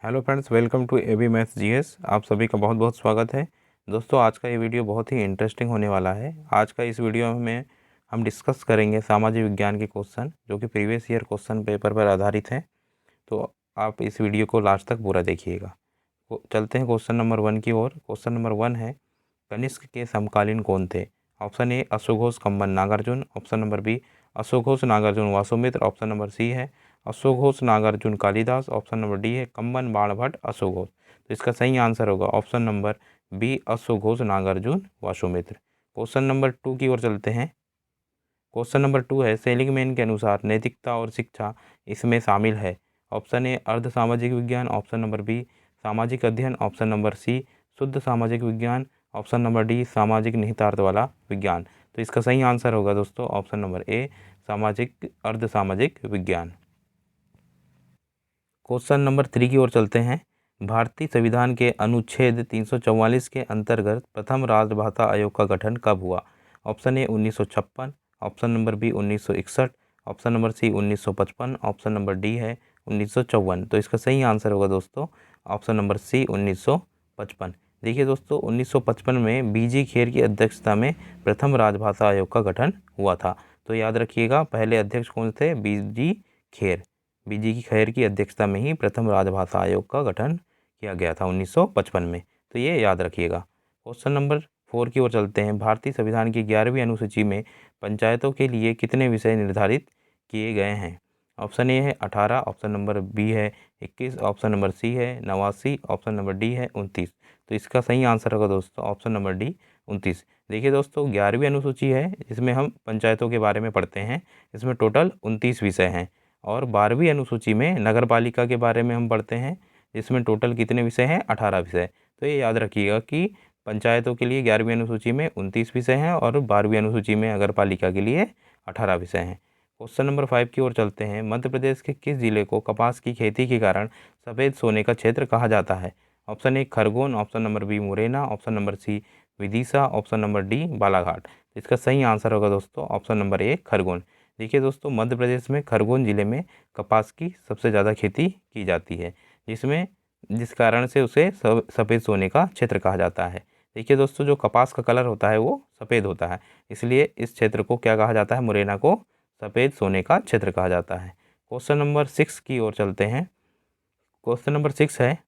Hello friends, welcome to AB maths GS. आप सभी का बहुत बहुत स्वागत है। दोस्तों, आज का ये वीडियो बहुत ही इंटरेस्टिंग होने वाला है। आज का इस वीडियो में हम डिस्कस करेंगे सामाजिक विज्ञान के क्वेश्चन जो कि प्रीवियस ईयर क्वेश्चन पेपर पर आधारित हैं। तो आप इस वीडियो को लास्ट तक पूरा देखिएगा। चलते हैं क्वेश्चन नंबर 1 की ओर। क्वेश्चन नंबर 1 है, कनिष्क के समकालीन कौन थे? ऑप्शन ए अश्वघोष Kamban Nagarjuna, option number B अश्वघोष Nagarjuna Vasumitra, option number C है अश्वघोष Nagarjuna Kalidas, option number D है कम्बन बाणभट्ट अश्वघोष। तो इसका सही आंसर होगा option number B अश्वघोष Nagarjuna Vasumitra. Question number 2 की ओर चलते हैं। क्वेश्चन नंबर 2 है, सेलिंगमैन के अनुसार नैतिकता और शिक्षा इसमें शामिल है। ऑप्शन ए अर्ध सामाजिक विज्ञान, ऑप्शन नंबर बी सामाजिक अध्ययन, ऑप्शन नंबर सी शुद्ध सामाजिक विज्ञान, ऑप्शन नंबर डी सामाजिक निहितार्थ वाला विज्ञान। तो इसका सही आंसर होगा दोस्तों ऑप्शन नंबर ए सामाजिक अर्ध सामाजिक विज्ञान। क्वेश्चन नंबर 3 की ओर चलते हैं। भारतीय संविधान के अनुच्छेद 344 के अंतर्गत प्रथम राजभाषा आयोग का गठन कब हुआ? Option A 1956, option number B 1961, option number C 1955, option number D है 1954। तो इसका सही आंसर होगा दोस्तों ऑप्शन नंबर सी 1955। देखिए दोस्तों, 1955 में बीजी खेर की अध्यक्षता में प्रथम राजभाषा आयोग का गठन हुआ था। तो याद रखिएगा, पहले अध्यक्ष कौन थे? बीजी खेर। बीजी की खैर की अध्यक्षता में ही प्रथम राजभाषा आयोग का गठन किया गया था 1955 में। तो ये याद रखिएगा। क्वेश्चन नंबर 4 की ओर चलते हैं। भारतीय संविधान की 11वीं अनुसूची में पंचायतों के लिए कितने विषय निर्धारित किए गए हैं? ऑप्शन ए है 18, ऑप्शन नंबर बी है 21, ऑप्शन नंबर सी है 89, ऑप्शन नंबर डी है 29। तो इसका सही आंसर होगा दोस्तों ऑप्शन नंबर डी 29। देखिए दोस्तों, 11वीं अनुसूची है, इसमें हम पंचायतों के बारे में पढ़ते हैं। इसमें टोटल 29 विषय हैं। और 12वीं अनुसूची में नगर पालिका के बारे में हम पढ़ते हैं, जिसमें टोटल कितने विषय हैं? 18 विषय। तो ये याद रखिएगा कि पंचायतों के लिए 11वीं अनुसूची में 29 विषय हैं और 12वीं अनुसूची में नगर पालिका के लिए 18 विषय हैं। क्वेश्चन नंबर 5 की ओर चलते हैं। मध्य प्रदेश के किस जिले को कपास की खेती के कारण सफ़ेद सोने का क्षेत्र कहा जाता है? Option A Khargone, option number B Morena, option number C Vidisha, option number D Balaghat. इसका सही आंसर होगा दोस्तों ऑप्शन नंबर ए खरगोन। देखिए दोस्तों, मध्य प्रदेश में खरगोन ज़िले में कपास की सबसे ज़्यादा खेती की जाती है, जिस कारण से उसे सफ़ेद सोने का क्षेत्र कहा जाता है। देखिए दोस्तों, जो कपास का कलर होता है वो सफ़ेद होता है, इसलिए इस क्षेत्र को क्या कहा जाता है? मुरैना को सफ़ेद सोने का क्षेत्र कहा जाता है। क्वेश्चन नंबर 6 की ओर चलते हैं। क्वेश्चन नंबर 6 है,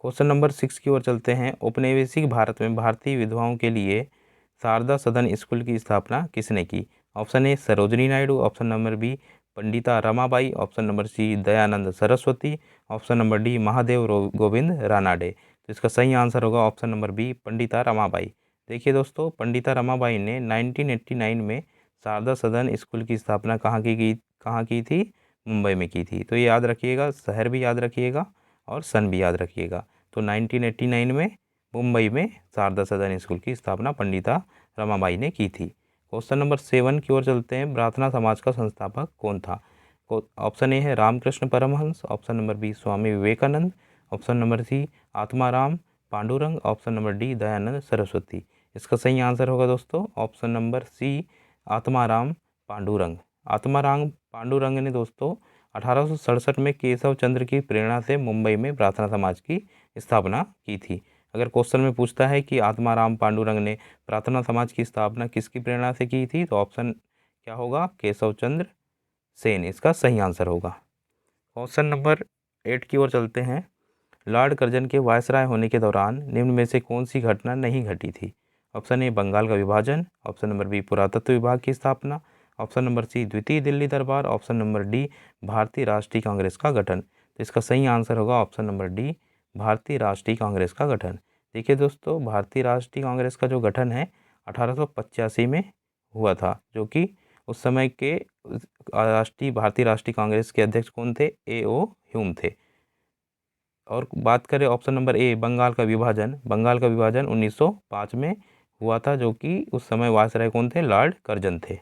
क्वेश्चन नंबर 6 की ओर चलते हैं। औपनिवेशिक भारत में भारतीय विधवाओं के लिए शारदा सदन स्कूल की स्थापना किसने की? Option A Sarojini Naidu, option number B Pandita Ramabai, option number C Dayanand Saraswati, option number D Mahadev Govind Ranade. तो इसका सही आंसर होगा option number B Pandita Ramabai. देखिए दोस्तों, पंडिता रमाबाई ने 1989 में शारदा सदन स्कूल की स्थापना कहाँ की थी? मुंबई में की थी। तो ये याद रखिएगा, शहर भी याद रखिएगा और सन भी याद रखिएगा। तो 1989 में मुंबई में शारदा सदन स्कूल की स्थापना पंडिता रमाबाई ने की थी। क्वेश्चन नंबर 7 की ओर चलते हैं। प्रार्थना समाज का संस्थापक कौन था? ऑप्शन ए है Ramakrishna Paramhansa, option number B Swami Vivekananda, option number C Atmaram Pandurang, option number D Dayanand Saraswati. इसका सही आंसर होगा दोस्तों option number C Atmaram Pandurang. Atmaram Pandurang ने दोस्तों 1867 में केशव चंद्र की प्रेरणा से मुंबई में प्रार्थना समाज की स्थापना की थी। अगर क्वेश्चन में पूछता है कि आत्माराम पांडुरंग ने प्रार्थना समाज की स्थापना किसकी प्रेरणा से की थी, तो ऑप्शन क्या होगा? केशव चंद्र सेन इसका सही आंसर होगा। क्वेश्चन नंबर 8 की ओर चलते हैं। लॉर्ड कर्जन के वायसराय होने के दौरान निम्न में से कौन सी घटना नहीं घटी थी? ऑप्शन ए बंगाल का विभाजन, ऑप्शन नंबर बी पुरातत्व विभाग की स्थापना, ऑप्शन नंबर सी द्वितीय दिल्ली दरबार, ऑप्शन नंबर डी भारतीय राष्ट्रीय कांग्रेस का गठन। तो इसका सही आंसर होगा ऑप्शन नंबर डी भारतीय राष्ट्रीय कांग्रेस का गठन। देखिए दोस्तों, भारतीय राष्ट्रीय कांग्रेस का जो गठन है 1885 में हुआ था, जो कि उस समय के भारतीय राष्ट्रीय कांग्रेस के अध्यक्ष कौन थे? A.O. ह्यूम थे। और बात करें ऑप्शन नंबर ए बंगाल का विभाजन, बंगाल का विभाजन 1905 में हुआ था, जो कि उस समय वायसराय कौन थे? लॉर्ड कर्जन थे।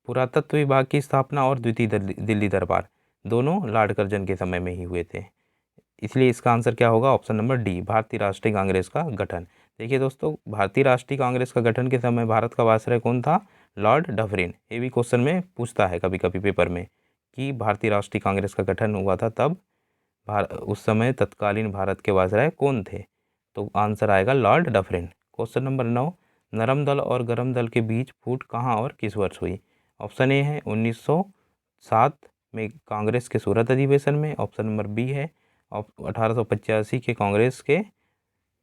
पुरातत्व विभाग की स्थापना और द्वितीय दिल्ली दरबार दोनों लॉर्ड कर्जन के समय में ही हुए थे, इसलिए इसका आंसर क्या होगा? ऑप्शन नंबर डी भारतीय राष्ट्रीय कांग्रेस का गठन। देखिए दोस्तों, भारतीय राष्ट्रीय कांग्रेस का गठन के समय भारत का वायसराय कौन था? Lord Dufferin. ये भी क्वेश्चन में पूछता है कभी कभी पेपर में कि भारतीय राष्ट्रीय कांग्रेस का गठन हुआ था तब उस समय तत्कालीन भारत के वायसराय कौन थे? तो आंसर आएगा लॉर्ड डफरिन। क्वेश्चन नंबर 9, नरम दल और गरम दल के बीच फूट कहाँ और किस वर्ष हुई? ऑप्शन ए है 1907 में कांग्रेस के सूरत अधिवेशन में, ऑप्शन नंबर बी है 1885 के कांग्रेस के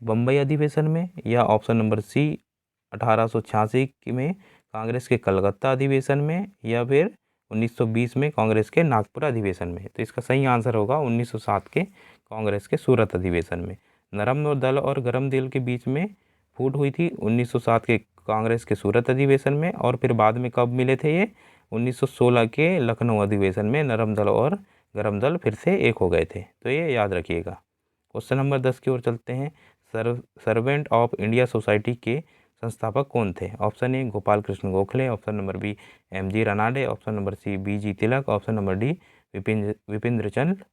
बम्बई अधिवेशन में, या ऑप्शन नंबर सी 1886 में कांग्रेस के कलकत्ता अधिवेशन में, या फिर 1920 में कांग्रेस के नागपुर अधिवेशन में। तो इसका सही आंसर होगा 1907 के कांग्रेस के सूरत अधिवेशन में। नरम दल और गरम दल के बीच में फूट हुई थी 1907 के कांग्रेस के सूरत अधिवेशन में, और फिर बाद में कब मिले थे ये? 1916 के लखनऊ अधिवेशन में नरम दल और गरम दल फिर से एक हो गए थे। तो ये याद रखिएगा। क्वेश्चन नंबर 10 की ओर चलते हैं। सर्वेंट ऑफ इंडिया सोसाइटी के संस्थापक कौन थे? Option A Gopal Krishna Gokhale, option number B MG Ranade, option number C BG Tilak, option number D Bipin Chandra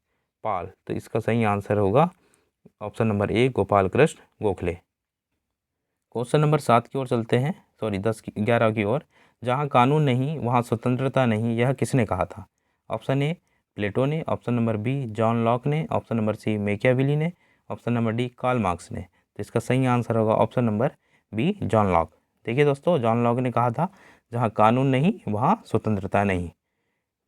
Pal. तो इसका सही आंसर होगा option number A Gopal Krishna Gokhale. Question number 7 की ओर चलते हैं, 11 की ओर। जहाँ कानून नहीं वहाँ स्वतंत्रता नहीं, यह किसने कहा था? ऑप्शन ए प्लेटो ने, option number B John Locke ने, ऑप्शन नंबर सी मैकियावेली ने, option number D Karl Marx ने। तो इसका सही आंसर होगा option number B John Locke. देखिए दोस्तों, जॉन लॉक ने कहा था जहाँ कानून नहीं वहाँ स्वतंत्रता नहीं।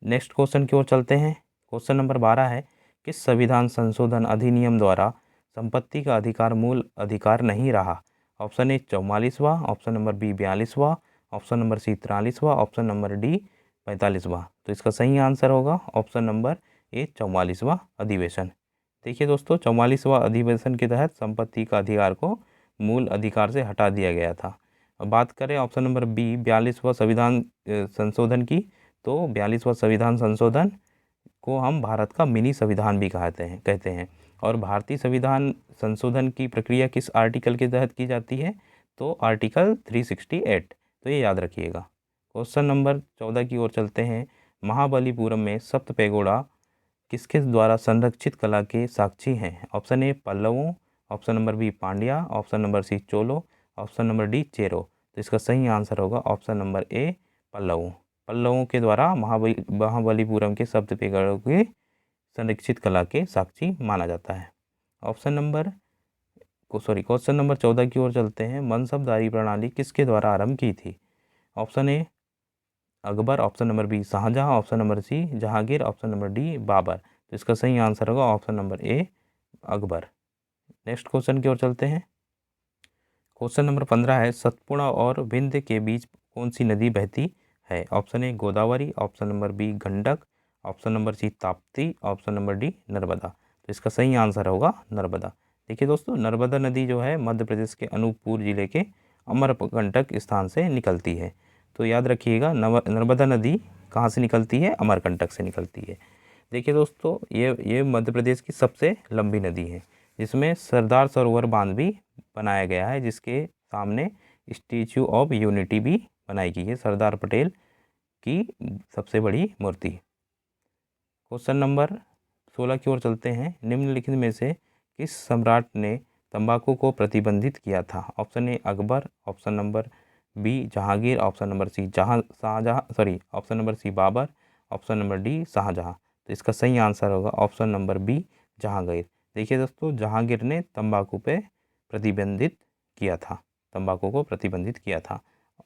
नेक्स्ट क्वेश्चन की ओर चलते हैं। क्वेश्चन नंबर 12 है, किस संविधान संशोधन अधिनियम द्वारा संपत्ति का अधिकार मूल अधिकार नहीं रहा? ऑप्शन ए 44वां, ऑप्शन नंबर बी 42वां, ऑप्शन नंबर सी 43वां, ऑप्शन नंबर डी 45वां। तो इसका सही आंसर होगा ऑप्शन नंबर ए 44वां अधिवेशन। देखिए दोस्तों, 44वां अधिवेशन के तहत संपत्ति का अधिकार को मूल अधिकार से हटा दिया गया था। अब बात करें ऑप्शन नंबर बी 42वां संविधान संशोधन की, तो 42वां संविधान संशोधन को हम भारत का मिनी संविधान भी कहते हैं। और भारतीय संविधान संशोधन की प्रक्रिया किस आर्टिकल के तहत की जाती है? तो आर्टिकल 368। तो ये याद रखिएगा। क्वेश्चन नंबर 14 की ओर चलते हैं। महाबलीपुरम में सप्त पैगोडा किसके द्वारा संरक्षित कला के साक्षी हैं? ऑप्शन ए पल्लवों, option number B Pandya, option number C चोलो, ऑप्शन नंबर डी चेरो। तो इसका सही आंसर होगा ऑप्शन नंबर ए पल्लवों। पल्लवों के द्वारा महाबलीपुरम के सप्त पैगोडों के संरक्षित कला के साक्षी माना जाता है। क्वेश्चन नंबर 14 की ओर चलते हैं। मनसबदारी प्रणाली किसके द्वारा आरंभ की थी? Option A Akbar, option number B Shahjahan, option number C Jahangir, option number D Babur. तो इसका सही आंसर होगा option number A Akbar. Next question की ओर चलते हैं। क्वेश्चन नंबर 15 है, सतपुड़ा और विंध्य के बीच कौन सी नदी बहती है? Option A Godavari, option number B Gandak, option number C Tapti, option number D Narmada. तो इसका सही आंसर होगा नर्मदा। देखिए दोस्तों, नर्मदा नदी जो है मध्य प्रदेश के अनूपपुर जिले के अमरकंटक स्थान से निकलती है। तो याद रखिएगा, नर्मदा नदी कहाँ से निकलती है? अमरकंटक से निकलती है। देखिए दोस्तों, ये मध्य प्रदेश की सबसे लंबी नदी है, जिसमें सरदार सरोवर बांध भी बनाया गया है, जिसके सामने स्टैचू ऑफ यूनिटी भी बनाई गई है, सरदार पटेल की सबसे बड़ी मूर्ति। क्वेश्चन नंबर 16 की ओर चलते हैं। निम्नलिखित में से किस सम्राट ने तंबाकू को प्रतिबंधित किया था? Option A Akbar, option number B Jahangir, option number C option number C Babur, option number D Shahjahan. तो इसका सही आंसर होगा ऑप्शन नंबर बी जहांगीर। देखिए दोस्तों, जहांगीर ने तंबाकू को प्रतिबंधित किया था।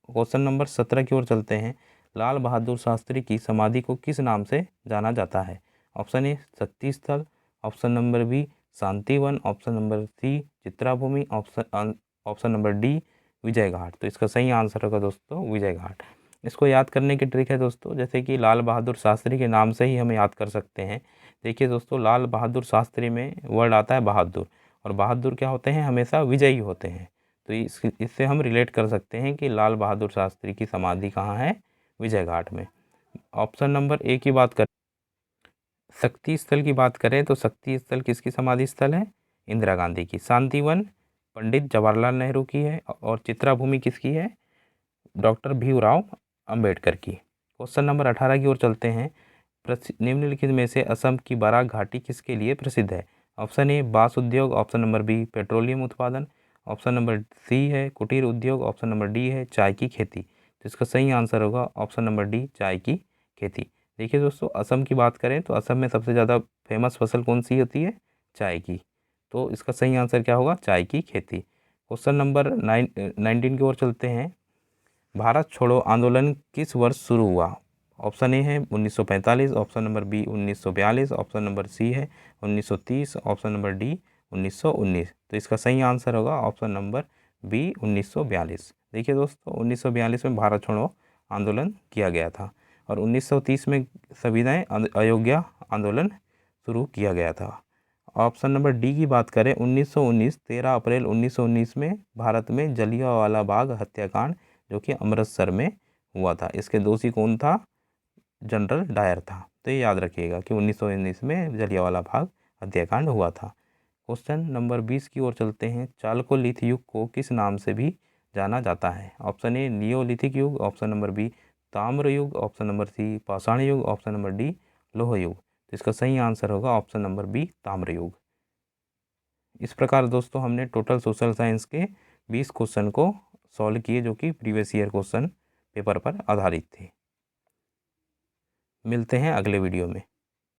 क्वेश्चन नंबर 17 की ओर चलते हैं। लाल बहादुर शास्त्री की समाधि को किस नाम से जाना जाता है? Option A Shakti Sthal, option number B Shantivan, option number C Chitrabhumi, option number D Vijay Ghat. तो इसका सही आंसर होगा दोस्तों विजय घाट। इसको याद करने की ट्रिक है दोस्तों, जैसे कि लाल बहादुर शास्त्री के नाम से ही हम याद कर सकते हैं। देखिए दोस्तों, लाल बहादुर शास्त्री में वर्ड आता है बहादुर, और बहादुर क्या होते हैं? हमेशा विजयी होते हैं। तो इससे हम रिलेट कर सकते हैं कि लाल बहादुर शास्त्री की समाधि कहाँ है? विजय घाट में। ऑप्शन नंबर ए की बात करें, शक्ति स्थल की बात करें, तो शक्ति स्थल किसकी समाधि स्थल है? इंदिरा गांधी की। शांतिवन पंडित जवाहरलाल नेहरू की है, और चित्राभूमि किसकी है? डॉक्टर भीमराव अंबेडकर की। क्वेश्चन नंबर 18 की ओर चलते हैं। निम्नलिखित में से असम की बराक घाटी किसके लिए प्रसिद्ध है? ऑप्शन ए बांस उद्योग, ऑप्शन नंबर बी पेट्रोलियम उत्पादन, ऑप्शन नंबर सी है कुटीर उद्योग, ऑप्शन नंबर डी है चाय की खेती। तो इसका सही आंसर होगा ऑप्शन नंबर डी चाय की खेती। देखिए दोस्तों, असम की बात करें तो असम में सबसे ज़्यादा फेमस फसल कौन सी होती है? चाय की। तो इसका सही आंसर क्या होगा? चाय की खेती। क्वेश्चन नंबर 19 की ओर चलते हैं। भारत छोड़ो आंदोलन किस वर्ष शुरू हुआ? ऑप्शन ए है 1945, option number B 1942, option number C है 1930, ऑप्शन नंबर डी 1919। तो इसका सही आंसर होगा ऑप्शन नंबर बी 1942। देखिए दोस्तों, 1942 में भारत छोड़ो आंदोलन किया गया था और 1930 में सविनय अवज्ञा आंदोलन शुरू किया गया था। ऑप्शन नंबर डी की बात करें, 1919 13 अप्रैल 1919 में भारत में जलियांवाला बाग हत्याकांड जो कि अमृतसर में हुआ था, इसके दोषी कौन था? जनरल डायर था। तो ये याद रखिएगा कि 1919 में जलियांवाला बाग हत्याकांड हुआ था। क्वेश्चन नंबर 20 की ओर चलते हैं। चालकोलिथ युग को किस नाम से भी जाना जाता है? ऑप्शन ए नियोलिथिक युग, ऑप्शन नंबर बी ताम्र युग, ऑप्शन नंबर सी पाषाण युग, ऑप्शन नंबर डी लोह युग। तो इसका सही आंसर होगा ऑप्शन नंबर बी ताम्र युग। इस प्रकार दोस्तों हमने टोटल सोशल साइंस के 20 क्वेश्चन को सॉल्व किए जो कि प्रीवियस ईयर क्वेश्चन पेपर पर आधारित थे। मिलते हैं अगले वीडियो में।